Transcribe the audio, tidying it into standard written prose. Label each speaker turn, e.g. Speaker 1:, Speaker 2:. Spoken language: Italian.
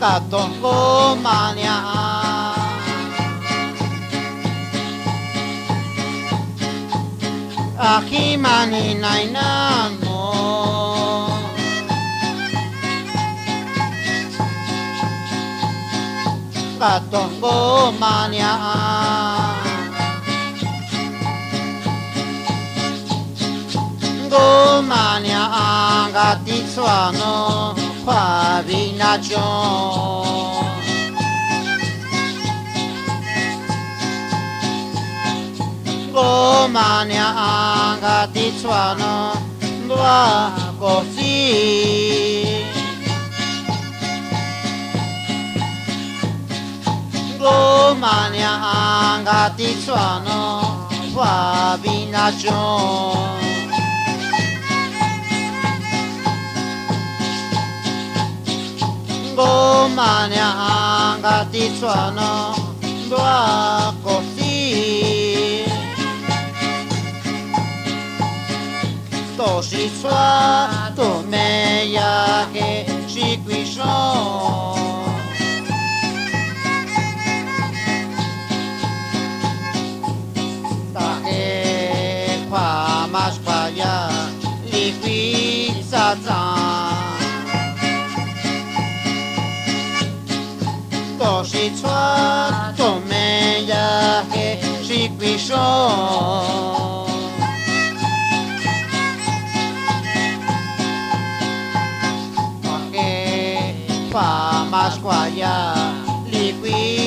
Speaker 1: katongo mania akimani nainano katongo mania go mania gatitsuano qua vinaggio go mania gatitsuano va così go mania gatitsuano qua vinaggio go mania gatitsuano va così toshi sua to meia che si qui sono ta che qua ma sbaglia li qui sa si sua to meia che si qui sono che fa ma squaglia li qui